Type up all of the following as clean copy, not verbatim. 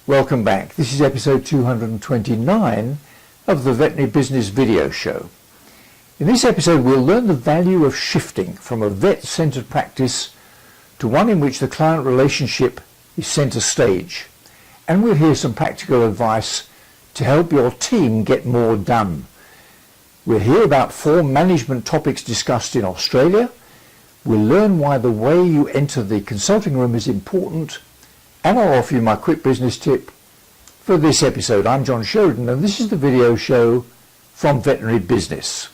Welcome back. This is episode 229 of the Veterinary Business Video Show. In this episode we'll learn the value of shifting from a vet-centered practice to one in which the client relationship is center stage. And we'll hear some practical advice to help your team get more done. We'll hear about 4 management topics discussed in Australia. We'll learn why the way you enter the consulting room is important, and I'll offer you my quick business tip for this episode. I'm John Sheridan, and this is the video show from Veterinary Business.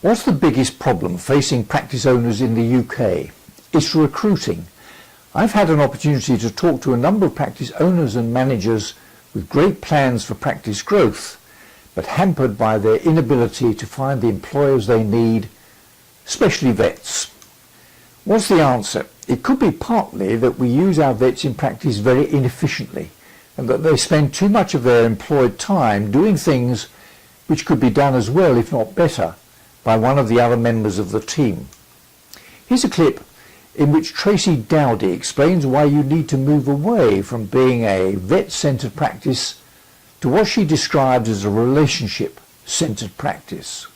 What's the biggest problem facing practice owners in the UK? It's recruiting. I've had an opportunity to talk to a number of practice owners and managers with great plans for practice growth, but hampered by their inability to find the employers they need, especially vets. What's the answer? It could be partly that we use our vets in practice very inefficiently, and that they spend too much of their employed time doing things which could be done as well, if not better, by one of the other members of the team. Here's a clip in which Tracy Dowdy explains why you need to move away from being a vet-centered practice to what she describes as a relationship-centered practice.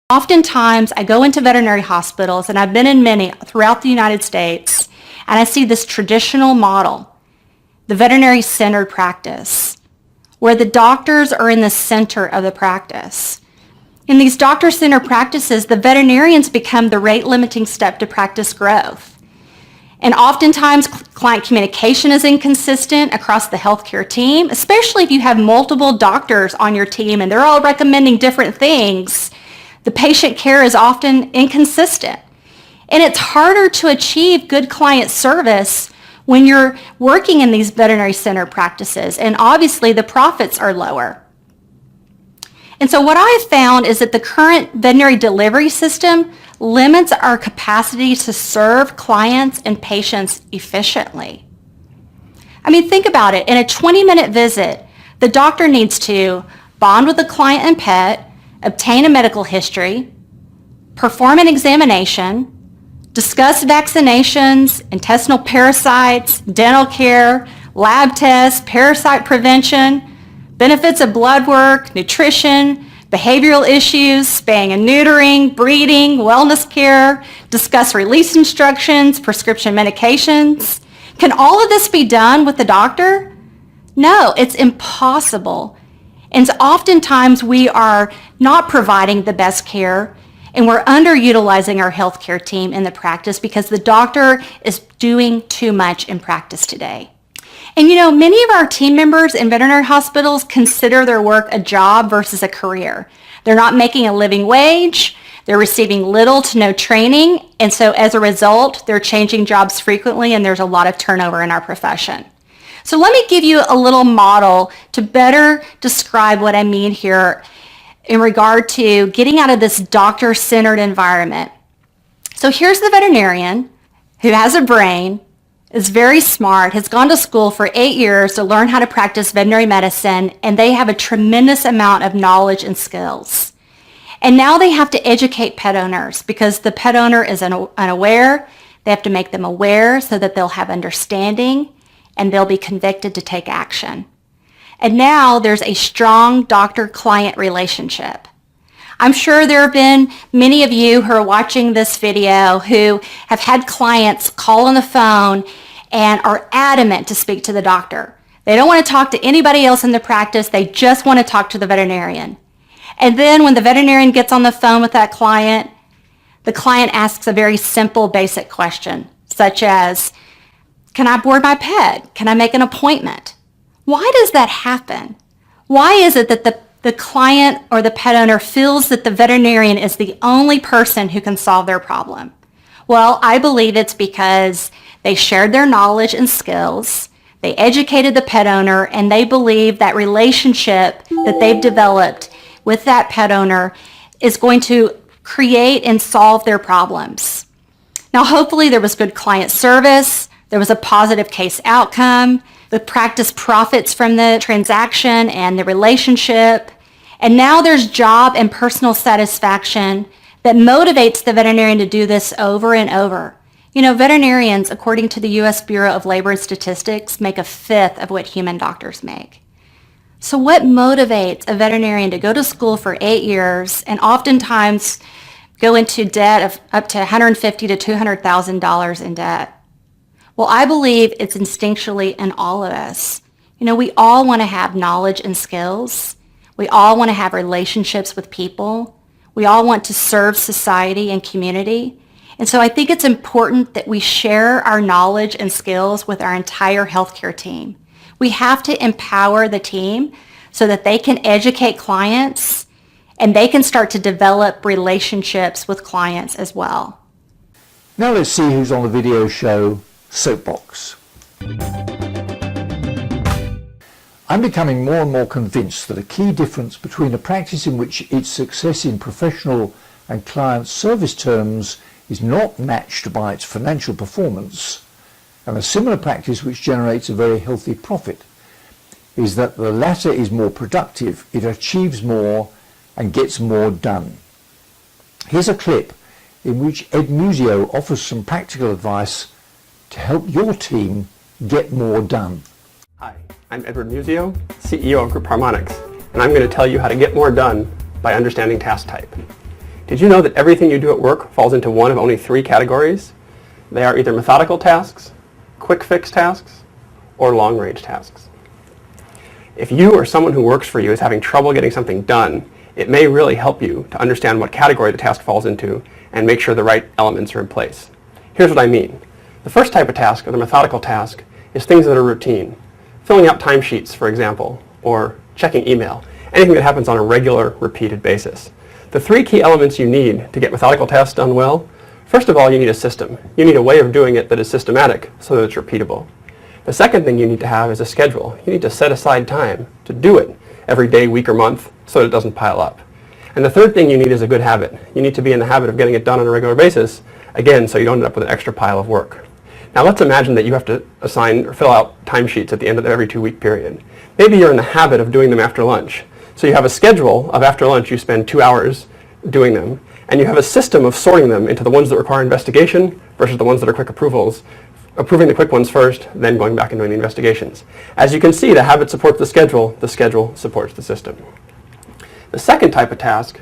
Oftentimes, I go into veterinary hospitals, and I've been in many throughout the United States, and I see this traditional model, the veterinary-centered practice, where the doctors are in the center of the practice. In these doctor-centered practices, the veterinarians become the rate-limiting step to practice growth. And oftentimes, client communication is inconsistent across the healthcare team, especially if you have multiple doctors on your team and they're all recommending different things. The patient care is often inconsistent. And it's harder to achieve good client service when you're working in these veterinary-centered practices, and obviously the profits are lower. And so what I have found is that the current veterinary delivery system limits our capacity to serve clients and patients efficiently. I mean, think about it. In a 20-minute visit, the doctor needs to bond with the client and pet, obtain a medical history, perform an examination, discuss vaccinations, intestinal parasites, dental care, lab tests, parasite prevention, benefits of blood work, nutrition, behavioral issues, spaying and neutering, breeding, wellness care, discuss release instructions, prescription medications. Can all of this be done with the doctor? No, it's impossible. And oftentimes we are not providing the best care, and we're underutilizing our healthcare team in the practice because the doctor is doing too much in practice today. And many of our team members in veterinary hospitals consider their work a job versus a career. They're not making a living wage, they're receiving little to no training, and so as a result, they're changing jobs frequently, and there's a lot of turnover in our profession. So let me give you a little model to better describe what I mean here in regard to getting out of this doctor-centered environment. So here's the veterinarian who has a brain, is very smart, has gone to school for 8 years to learn how to practice veterinary medicine, and they have a tremendous amount of knowledge and skills. And now they have to educate pet owners because the pet owner is unaware. They have to make them aware so that they'll have understanding and they'll be convicted to take action. And now there's a strong doctor-client relationship. I'm sure there have been many of you who are watching this video who have had clients call on the phone and are adamant to speak to the doctor. They don't want to talk to anybody else in the practice. They just want to talk to the veterinarian. And then when the veterinarian gets on the phone with that client, the client asks a very simple, basic question, such as, "Can I board my pet? Can I make an appointment?" Why does that happen? Why is it that the client or the pet owner feels that the veterinarian is the only person who can solve their problem? Well, I believe it's because they shared their knowledge and skills, they educated the pet owner, and they believe that relationship that they've developed with that pet owner is going to create and solve their problems. Now, hopefully there was good client service, there was a positive case outcome, the practice profits from the transaction and the relationship, and now there's job and personal satisfaction that motivates the veterinarian to do this over and over. You know, veterinarians, according to the U.S. Bureau of Labor and Statistics, make a fifth of what human doctors make. So what motivates a veterinarian to go to school for 8 years and oftentimes go into debt of up to $150,000 to $200,000 in debt? Well, I believe it's instinctually in all of us. You know, we all want to have knowledge and skills. We all want to have relationships with people. We all want to serve society and community. And so I think it's important that we share our knowledge and skills with our entire healthcare team. We have to empower the team so that they can educate clients and they can start to develop relationships with clients as well. Now let's see who's on the video show Soapbox. I'm becoming more and more convinced that a key difference between a practice in which its success in professional and client service terms is not matched by its financial performance, and a similar practice which generates a very healthy profit, is that the latter is more productive, it achieves more and gets more done. Here's a clip in which Ed Musio offers some practical advice to help your team get more done. Hi, I'm Edward Musio, CEO of Group Harmonics, and I'm going to tell you how to get more done by understanding task type. Did you know that everything you do at work falls into one of only 3 categories? They are either methodical tasks, quick fix tasks, or long range tasks. If you or someone who works for you is having trouble getting something done, it may really help you to understand what category the task falls into and make sure the right elements are in place. Here's what I mean. The first type of task, or the methodical task, is things that are routine. Filling out timesheets, for example, or checking email. Anything that happens on a regular, repeated basis. The 3 key elements you need to get methodical tasks done well: first of all, you need a system. You need a way of doing it that is systematic so that it's repeatable. The second thing you need to have is a schedule. You need to set aside time to do it every day, week, or month so that it doesn't pile up. And the third thing you need is a good habit. You need to be in the habit of getting it done on a regular basis, again, so you don't end up with an extra pile of work. Now let's imagine that you have to assign or fill out timesheets at the end of every 2-week period. Maybe you're in the habit of doing them after lunch. So you have a schedule of after lunch you spend 2 hours doing them, and you have a system of sorting them into the ones that require investigation versus the ones that are quick approvals, approving the quick ones first, then going back and doing the investigations. As you can see, the habit supports the schedule supports the system. The second type of task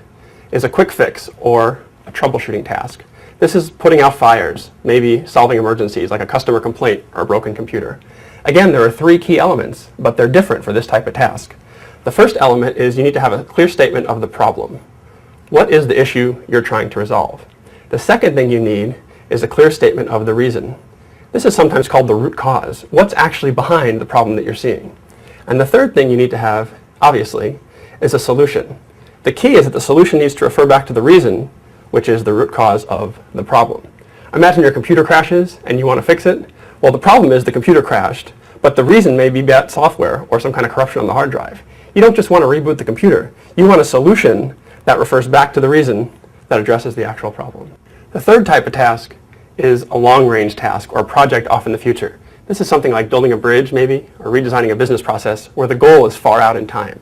is a quick fix or a troubleshooting task. This is putting out fires, maybe solving emergencies like a customer complaint or a broken computer. Again, there are 3 key elements, but they're different for this type of task. The first element is you need to have a clear statement of the problem. What is the issue you're trying to resolve? The second thing you need is a clear statement of the reason. This is sometimes called the root cause. What's actually behind the problem that you're seeing? And the third thing you need to have, obviously, is a solution. The key is that the solution needs to refer back to the reason, which is the root cause of the problem. Imagine your computer crashes and you want to fix it. Well, the problem is the computer crashed, but the reason may be bad software or some kind of corruption on the hard drive. You don't just want to reboot the computer. You want a solution that refers back to the reason that addresses the actual problem. The third type of task is a long-range task or a project off in the future. This is something like building a bridge, maybe, or redesigning a business process where the goal is far out in time.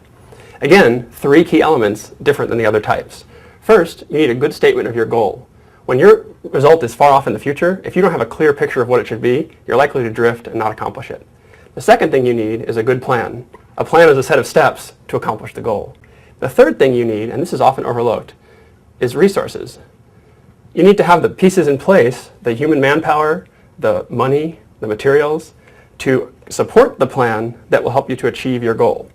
Again, 3 key elements different than the other types. First, you need a good statement of your goal. When your result is far off in the future, if you don't have a clear picture of what it should be, you're likely to drift and not accomplish it. The second thing you need is a good plan. A plan is a set of steps to accomplish the goal. The third thing you need, and this is often overlooked, is resources. You need to have the pieces in place, the human manpower, the money, the materials, to support the plan that will help you to achieve your goal.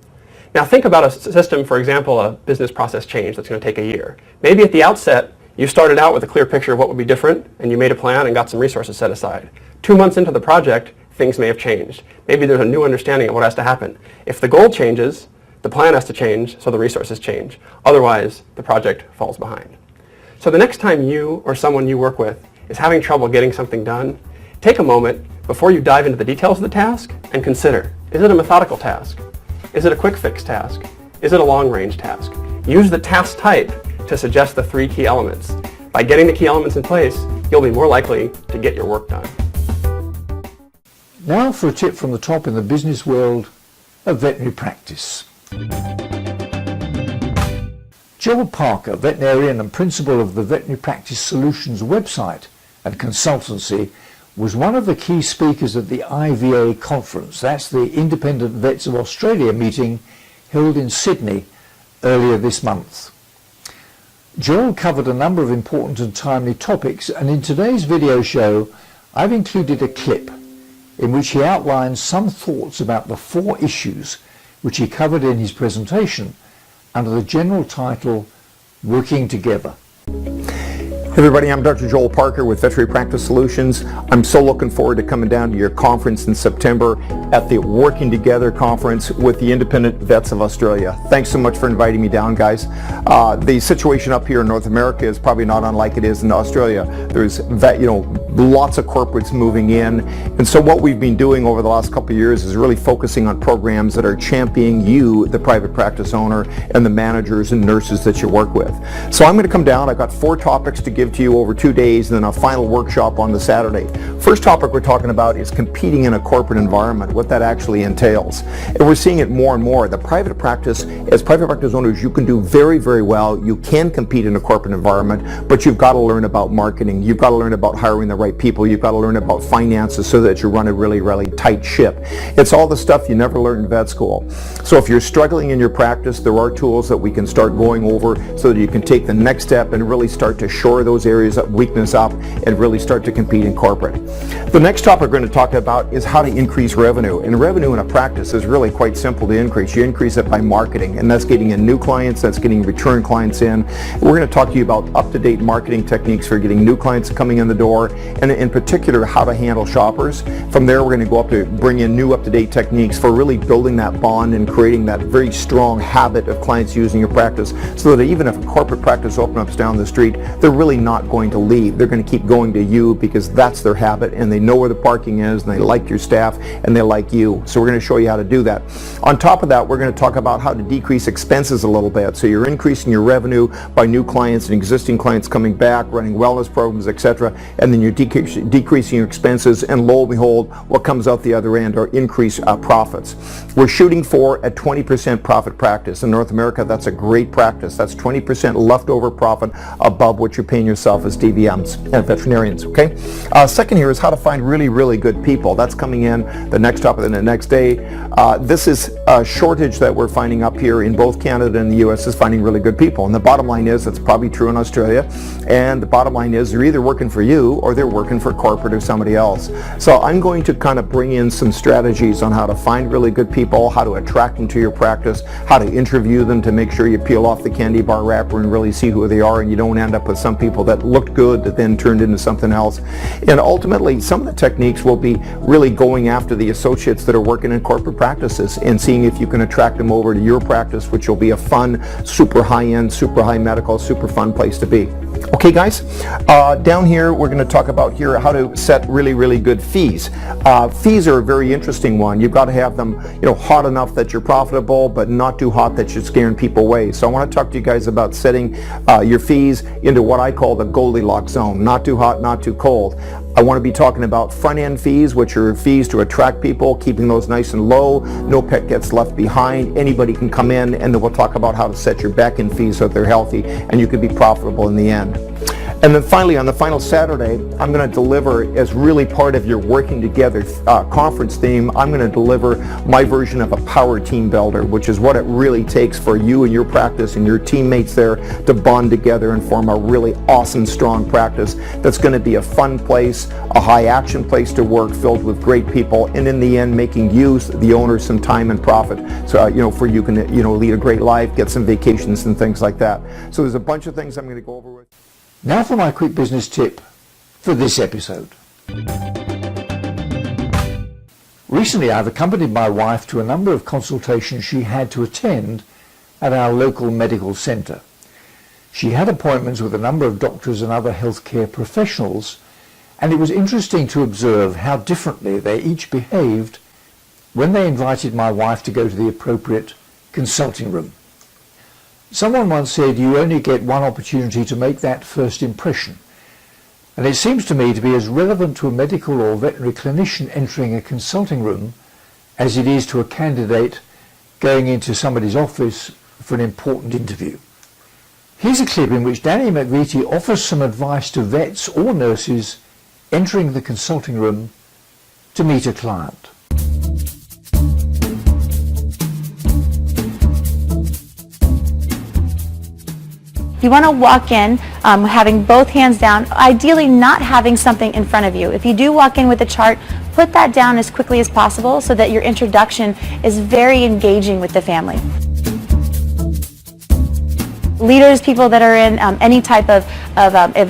Now think about a system, for example, a business process change that's going to take a year. Maybe at the outset, you started out with a clear picture of what would be different, and you made a plan and got some resources set aside. 2 months into the project, things may have changed. Maybe there's a new understanding of what has to happen. If the goal changes, the plan has to change, so the resources change. Otherwise, the project falls behind. So the next time you or someone you work with is having trouble getting something done, take a moment before you dive into the details of the task and consider, is it a methodical task? Is it a quick fix task? Is it a long range task? Use the task type to suggest the 3 key elements. By getting the key elements in place, you'll be more likely to get your work done. Now for a tip from the top in the business world of veterinary practice. Joel Parker, veterinarian and principal of the Veterinary Practice Solutions website and consultancy, was one of the key speakers at the IVA conference. That's the Independent Vets of Australia meeting held in Sydney earlier this month. Joel covered a number of important and timely topics, and in today's video show I've included a clip in which he outlines some thoughts about the 4 issues which he covered in his presentation under the general title, Working Together. Hey everybody, I'm Dr. Joel Parker with Veterinary Practice Solutions. I'm so looking forward to coming down to your conference in September at the Working Together conference with the Independent Vets of Australia. Thanks so much for inviting me down, guys. The situation up here in North America is probably not unlike it is in Australia. There's lots of corporates moving in, and so what we've been doing over the last couple of years is really focusing on programs that are championing you, the private practice owner, and the managers and nurses that you work with. So I'm going to come down. I've got 4 topics to give to you over 2 days, and then a final workshop on the Saturday. First topic we're talking about is competing in a corporate environment, what that actually entails. And we're seeing it more and more. The private practice, as private practice owners, you can do very, very well. You can compete in a corporate environment, but you've got to learn about marketing. You've got to learn about hiring the right people. You've got to learn about finances so that you run a really, really tight ship. It's all the stuff you never learned in vet school. So if you're struggling in your practice, there are tools that we can start going over so that you can take the next step and really start to shore those areas of weakness up and really start to compete in corporate. The next topic we're going to talk about is how to increase revenue. And revenue in a practice is really quite simple to increase. You increase it by marketing, and that's getting in new clients, that's getting return clients in. We're going to talk to you about up-to-date marketing techniques for getting new clients coming in the door, and in particular how to handle shoppers. From there we're going to go up to bring in new up-to-date techniques for really building that bond and creating that very strong habit of clients using your practice, so that even if a corporate practice opens up down the street, they're really not going to leave. They're going to keep going to you because that's their habit, and they know where the parking is, and they like your staff, and they like you. So we're going to show you how to do that. On top of that, we're going to talk about how to decrease expenses a little bit. So you're increasing your revenue by new clients and existing clients coming back, running wellness programs, etc., and then you're decreasing your expenses, and lo and behold, what comes out the other end are increased profits. We're shooting for a 20% profit practice. In North America, that's a great practice. That's 20% leftover profit above what you're paying yourself as DVMs and veterinarians, okay? Second here is how to find really, really good people. That's coming in the next topic and the next day. This is a shortage that we're finding up here in both Canada and the US is finding really good people. And the bottom line is, it's probably true in Australia, and the bottom line is they're either working for you or they're working for corporate or somebody else. So I'm going to kind of bring in some strategies on how to find really good people, how to attract them to your practice, how to interview them to make sure you peel off the candy bar wrapper and really see who they are, and you don't end up with some people that looked good that then turned into something else. And ultimately, some of the techniques will be really going after the associates that are working in corporate practices and seeing if you can attract them over to your practice, which will be a fun, super high-end, super high medical, super fun place to be. Okay guys, down here we're going to talk about here how to set really, really good fees. Fees are a very interesting one. You've got to have them, hot enough that you're profitable, but not too hot that you're scaring people away. So I want to talk to you guys about setting your fees into what I call the Goldilocks zone. Not too hot, not too cold. I want to be talking about front-end fees, which are fees to attract people, keeping those nice and low. No pet gets left behind. Anybody can come in, and then we'll talk about how to set your back-end fees so that they're healthy and you can be profitable in the end. And then finally, on the final Saturday, I'm going to deliver, as really part of your Working Together conference theme, I'm going to deliver my version of a power team builder, which is what it really takes for you and your practice and your teammates there to bond together and form a really awesome, strong practice that's going to be a fun place, a high action place to work, filled with great people, and in the end, making you, the owner, some time and profit. So, for you can, lead a great life, get some vacations and things like that. So there's a bunch of things I'm going to go over with. Now for my quick business tip for this episode. Recently I've accompanied my wife to a number of consultations she had to attend at our local medical centre. She had appointments with a number of doctors and other healthcare professionals, and it was interesting to observe how differently they each behaved when they invited my wife to go to the appropriate consulting room. Someone once said you only get one opportunity to make that first impression, and it seems to me to be as relevant to a medical or veterinary clinician entering a consulting room as it is to a candidate going into somebody's office for an important interview. Here's a clip in which Danny McVitie offers some advice to vets or nurses entering the consulting room to meet a client. You want to walk in having both hands down, ideally not having something in front of you. If you do walk in with a chart, put that down as quickly as possible so that your introduction is very engaging with the family. Leaders, people that are in any type of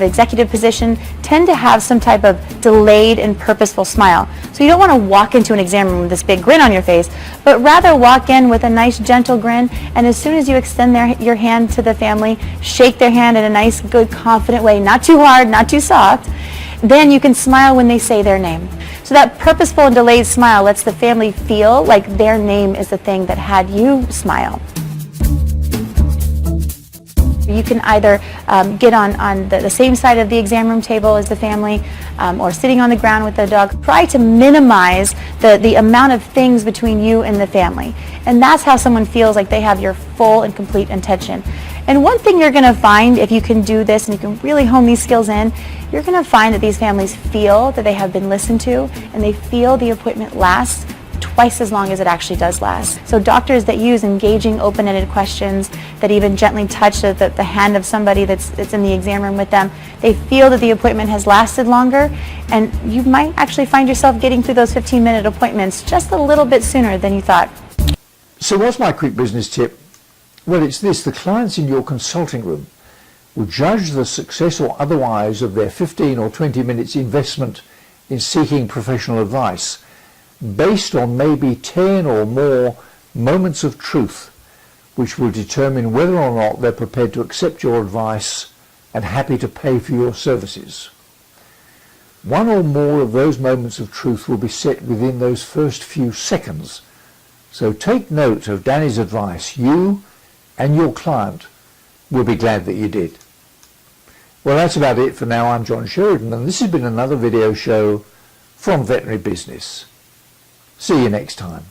executive position tend to have some type of delayed and purposeful smile. So you don't want to walk into an exam room with this big grin on your face, but rather walk in with a nice gentle grin, and as soon as you extend your hand to the family, shake their hand in a nice, good, confident way, not too hard, not too soft, then you can smile when they say their name. So that purposeful and delayed smile lets the family feel like their name is the thing that had you smile. You can either get on the same side of the exam room table as the family or sitting on the ground with the dog. Try to minimize the amount of things between you and the family. And that's how someone feels like they have your full and complete attention. And one thing you're going to find if you can do this and you can really hone these skills in, you're going to find that these families feel that they have been listened to and they feel the appointment lasts twice as long as it actually does last. So doctors that use engaging, open-ended questions that even gently touch the hand of somebody that's in the exam room with them, they feel that the appointment has lasted longer, and you might actually find yourself getting through those 15-minute appointments just a little bit sooner than you thought. So what's my quick business tip? Well, it's this: the clients in your consulting room will judge the success or otherwise of their 15 or 20 minutes investment in seeking professional advice based on maybe 10 or more moments of truth, which will determine whether or not they're prepared to accept your advice and happy to pay for your services. One or more of those moments of truth will be set within those first few seconds. So take note of Danny's advice. You and your client will be glad that you did. Well, that's about it for now. I'm John Sheridan, and this has been another video show from Veterinary Business. See you next time.